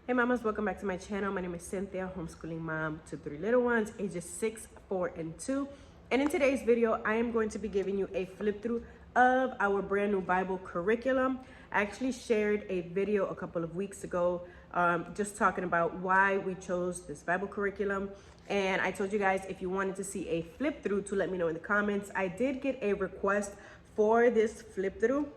Hey mamas, welcome back to my channel. My name is Cynthia, homeschooling mom to 3 little ones, ages 6, 4, and 2. And in today's video, I am going to be giving you a flip through of our brand new Bible curriculum. I actually shared a video a couple of weeks ago just talking about why we chose this Bible curriculum. And I told you guys if you wanted to see a flip through to let me know in the comments. I did get a request for this flip through.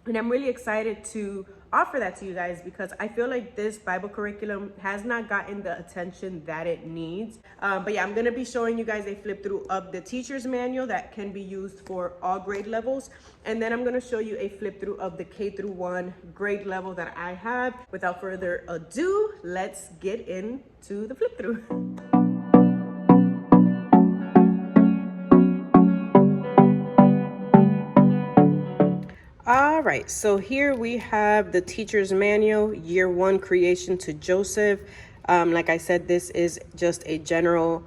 And I'm really excited to offer that to you guys because I feel like this Bible curriculum has not gotten the attention that it needs. But yeah, I'm going to be showing you guys a flip through of the teacher's manual that can be used for all grade levels. And then I'm going to show you a flip through of the K-1 grade level that I have. Without further ado, let's get into the flip through. All right, so here we have the teacher's manual, year 1 creation to Joseph. Like I said, this is just a general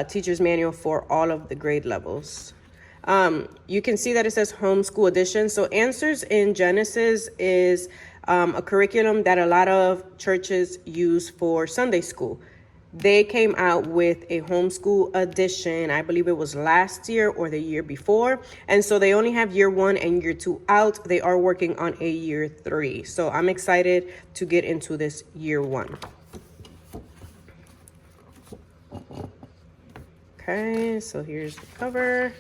teacher's manual for all of the grade levels. You can see that it says homeschool edition. So Answers in Genesis is a curriculum that a lot of churches use for Sunday school. They came out with a homeschool edition. I believe it was last year or the year before. And so they only have year 1 and year 2 out. They are working on a year 3. So I'm excited to get into this year 1. Okay, so here's the cover.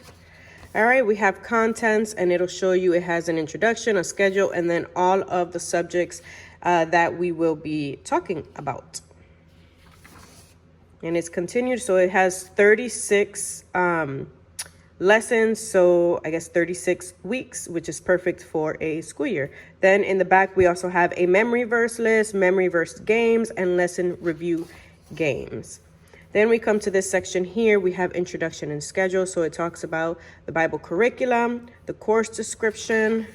All right, we have contents and it'll show you it has an introduction, a schedule, and then all of the subjects that we will be talking about. And it's continued, so it has 36 lessons, so I guess 36 weeks, which is perfect for a school year. Then in the back, we also have a memory verse list, memory verse games, and lesson review games. Then we come to this section here. We have introduction and schedule, so it talks about the Bible curriculum, the course description,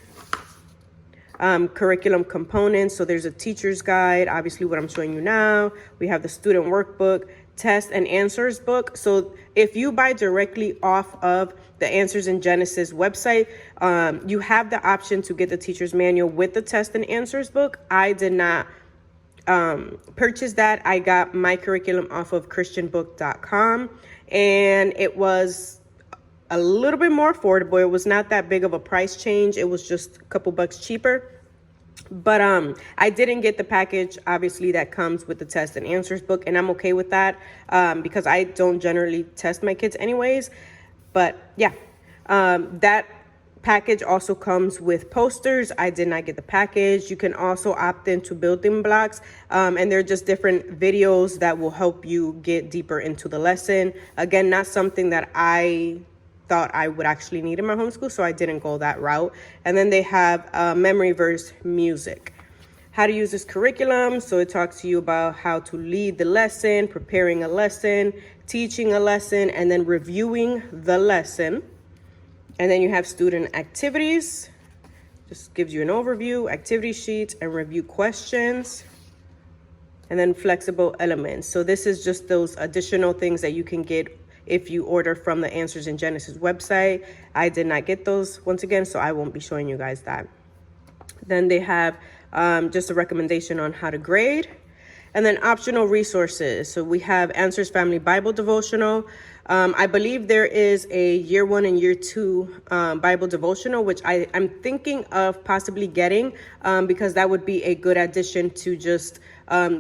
curriculum components. So there's a teacher's guide, obviously what I'm showing you now. We have the student workbook, test and answers book. So if you buy directly off of the Answers in Genesis website, you have the option to get the teacher's manual with the test and answers book. I did not purchase that. I got my curriculum off of christianbook.com, and it was a little bit more affordable. It was not that big of a price change. It was just a couple bucks cheaper. But I didn't get the package, obviously, that comes with the test and answers book, and I'm okay with that because I don't generally test my kids anyways. But yeah, that package also comes with posters. I did not get the package. You can also opt into building blocks, and they're just different videos that will help you get deeper into the lesson. Again, not something that I thought I would actually need in my homeschool, so I didn't go that route. And then they have memory verse music. How to use this curriculum. So it talks to you about how to lead the lesson, preparing a lesson, teaching a lesson, and then reviewing the lesson. And then you have student activities. Just gives you an overview, activity sheets, and review questions. And then flexible elements. So this is just those additional things that you can get if you order from the Answers in Genesis website. I did not get those once again, so I won't be showing you guys that. Then they have just a recommendation on how to grade. And then optional resources. So we have Answers Family Bible Devotional. I believe there is a year 1 and year 2 Bible devotional, which I'm thinking of possibly getting because that would be a good addition to just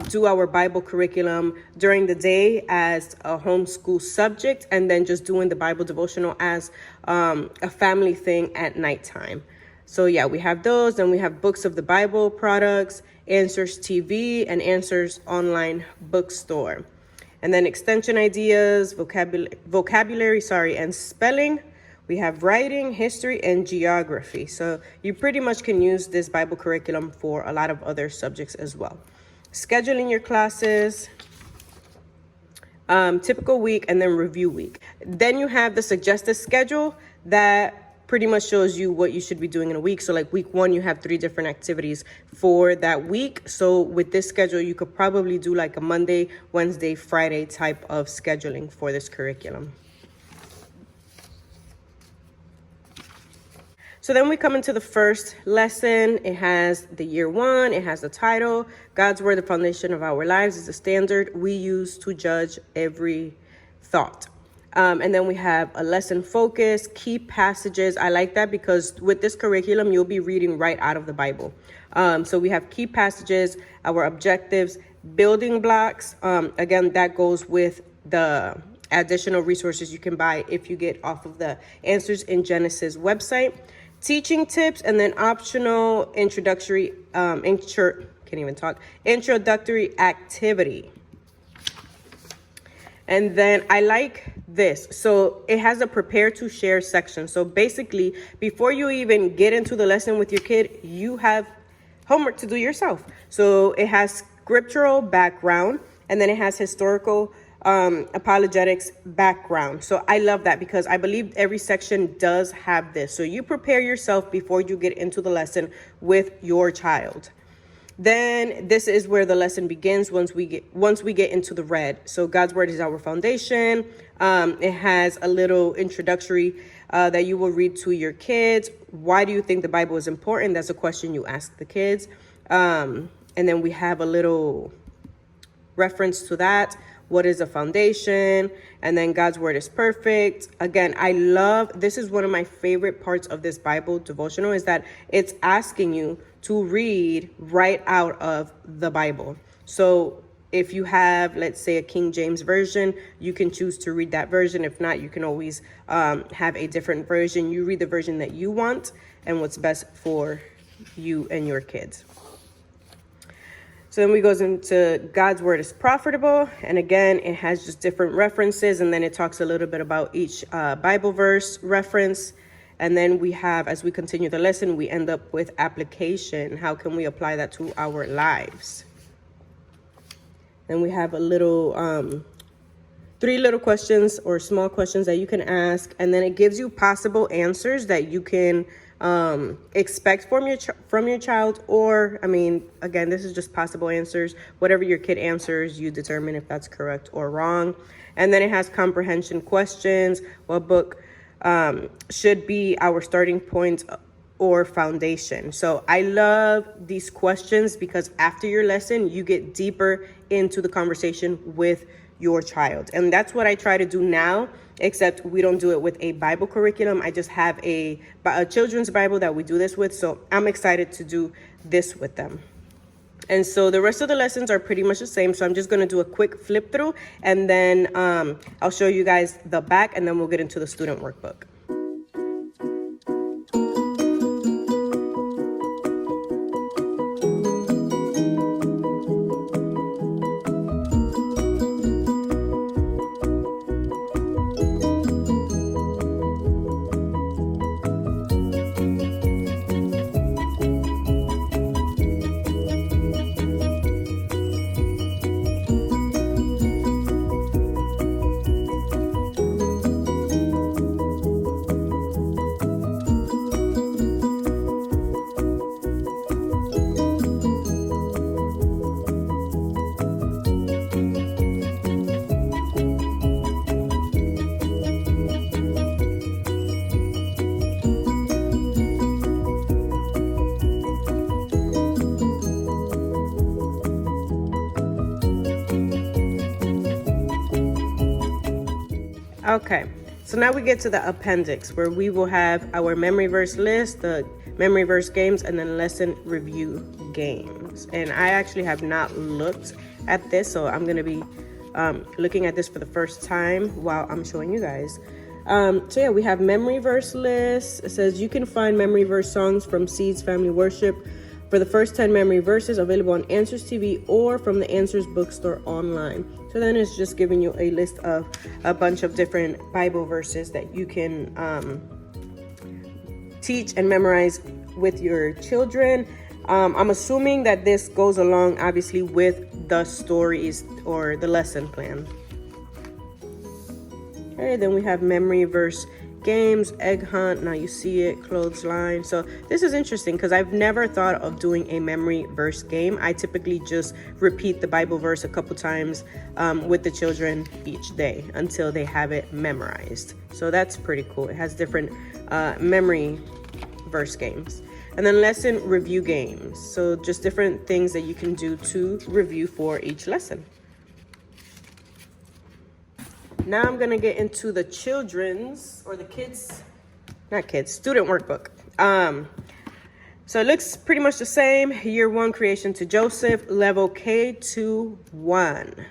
do our Bible curriculum during the day as a homeschool subject, and then just doing the Bible devotional as a family thing at nighttime. So yeah, we have those. Then we have Books of the Bible products, Answers TV, and Answers online bookstore. And then extension ideas, vocabulary, and spelling. We have writing, history, and geography. So you pretty much can use this Bible curriculum for a lot of other subjects as well. Scheduling your classes, typical week, and then review week. Then you have the suggested schedule that pretty much shows you what you should be doing in a week. So like week 1, you have 3 different activities for that week. So with this schedule, you could probably do like a Monday, Wednesday, Friday type of scheduling for this curriculum. So then we come into the first lesson. It has the year 1. It has the title. God's word, the foundation of our lives, is the standard we use to judge every thought. And then we have a lesson focus, key passages. I like that because with this curriculum, you'll be reading right out of the Bible. So we have key passages, our objectives, building blocks. Again, that goes with the additional resources you can buy if you get off of the Answers in Genesis website. Teaching tips, and then optional introductory activity. And then I like this. So it has a prepare to share section. So basically, before you even get into the lesson with your kid, you have homework to do yourself. So it has scriptural background, and then it has historical apologetics background. So I love that because I believe every section does have this. So you prepare yourself before you get into the lesson with your child. Then this is where the lesson begins once we get into the red. So God's word is our foundation. It has a little introductory that you will read to your kids. Why do you think the Bible is important? That's a question you ask the kids. And then we have a little reference to that. What is a foundation? And then God's word is perfect. Again, this is one of my favorite parts of this Bible devotional, is that it's asking you to read right out of the Bible. So if you have, let's say, a King James version, you can choose to read that version. If not, you can always have a different version. You read the version that you want and what's best for you and your kids. So then we goes into God's word is profitable. And again, it has just different references. And then it talks a little bit about each Bible verse reference. And then we have, as we continue the lesson, we end up with application. How can we apply that to our lives? Then we have a little, 3 little questions or small questions that you can ask. And then it gives you possible answers that you can expect from your child, or again, this is just possible answers. Whatever your kid answers, you determine if that's correct or wrong. And then it has comprehension questions. What book should be our starting point or foundation? So I love these questions because after your lesson, you get deeper into the conversation with your child. And that's what I try to do now, except we don't do it with a Bible curriculum. I just have a children's Bible that we do this with. So I'm excited to do this with them. And so the rest of the lessons are pretty much the same. So I'm just going to do a quick flip through, and then I'll show you guys the back, and then we'll get into the student workbook. Okay, so now we get to the appendix, where we will have our memory verse list, the memory verse games, and then lesson review games. And I actually have not looked at this, so I'm going to be looking at this for the first time while I'm showing you guys. So yeah, we have memory verse list. It says you can find memory verse songs from Seeds Family Worship for the first 10 memory verses available on Answers TV or from the Answers bookstore online. So then it's just giving you a list of a bunch of different Bible verses that you can teach and memorize with your children. I'm assuming that this goes along, obviously, with the stories or the lesson plan. Okay, then we have memory verse games, egg hunt, now you see it, clothesline. So this is interesting because I've never thought of doing a memory verse game. I typically just repeat the Bible verse a couple times with the children each day until they have it memorized. So that's pretty cool. It has different memory verse games. And then lesson review games. So just different things that you can do to review for each lesson. Now I'm gonna get into the children's, or the kids, not kids, student workbook. So it looks pretty much the same. Year 1 creation to Joseph, level K-1.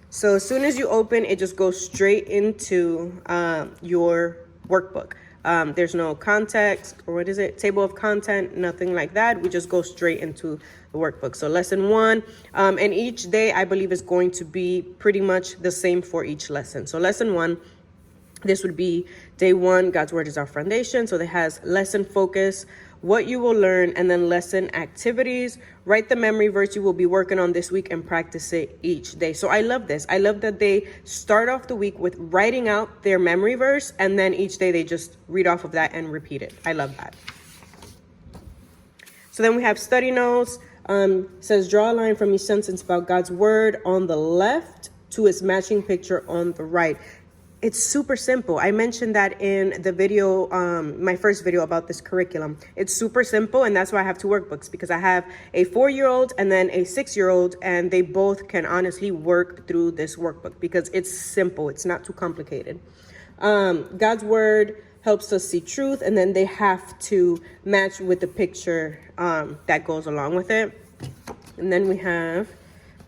So as soon as you open, it just goes straight into your workbook. There's no context, or what is it? Table of content, nothing like that. We just go straight into the workbook. So lesson 1, and each day I believe is going to be pretty much the same for each lesson. So lesson 1, this would be day 1, God's word is our foundation. So it has lesson focus, what you will learn, and then lesson activities. Write the memory verse you will be working on this week and practice it each day. So I love this. I love that they start off the week with writing out their memory verse, and then each day they just read off of that and repeat it. I love that. So then we have study notes. Says draw a line from each sentence about God's word on the left to its matching picture on the right. It's super simple. I mentioned that in the video, my first video about this curriculum. It's super simple, and that's why I have 2 workbooks, because I have a 4-year-old and then a 6-year-old, and they both can honestly work through this workbook because it's simple. It's not too complicated. God's word helps us see truth, and then they have to match with the picture that goes along with it. And then we have,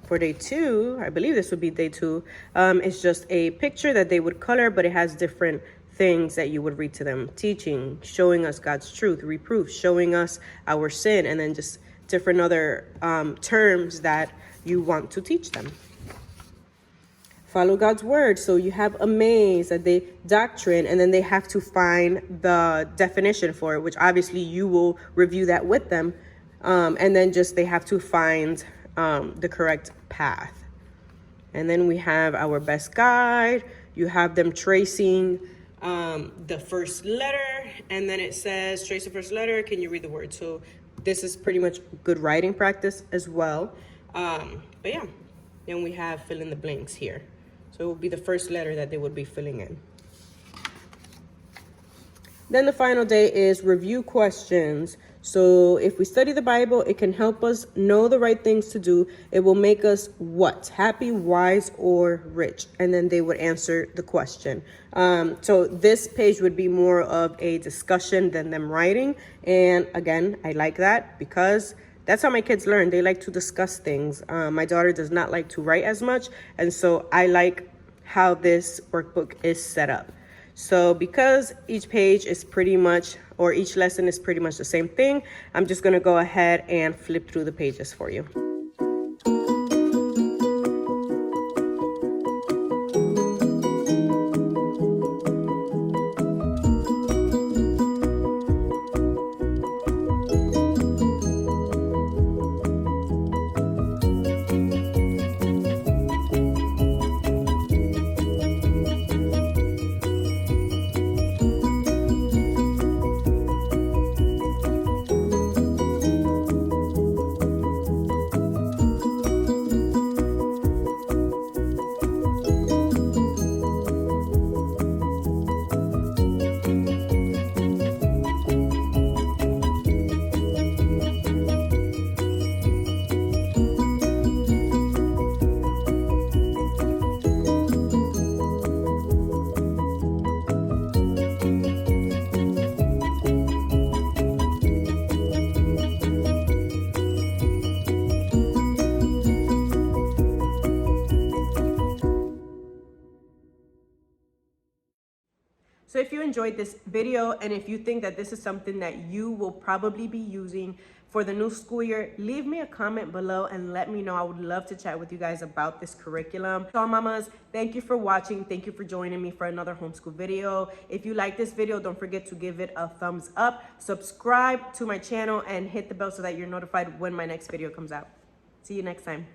for day 2, I believe this would be day 2, it's just a picture that they would color, but it has different things that you would read to them. Teaching, showing us God's truth, reproof, showing us our sin, and then just different other terms that you want to teach them. Follow God's word. So you have amaze, that they doctrine, and then they have to find the definition for it, which obviously you will review that with them. And then just they have to find the correct path. And then we have our best guide. You have them tracing the first letter, and then it says trace the first letter. Can you read the word? So this is pretty much good writing practice as well. But yeah, then we have fill in the blanks here. So it will be the first letter that they would be filling in. Then the final day is review questions. So if we study the Bible, it can help us know the right things to do. It will make us what? Happy, wise, or rich? And then they would answer the question. So this page would be more of a discussion than them writing. And again, I like that because that's how my kids learn. They like to discuss things. My daughter does not like to write as much. And so I like how this workbook is set up. So because each page is pretty much, or each lesson is pretty much the same thing, I'm just going to go ahead and flip through the pages for you. So if you enjoyed this video, and if you think that this is something that you will probably be using for the new school year, leave me a comment below and let me know. I would love to chat with you guys about this curriculum. So mamas, thank you for watching. Thank you for joining me for another homeschool video. If you like this video, don't forget to give it a thumbs up, subscribe to my channel, and hit the bell so that you're notified when my next video comes out. See you next time.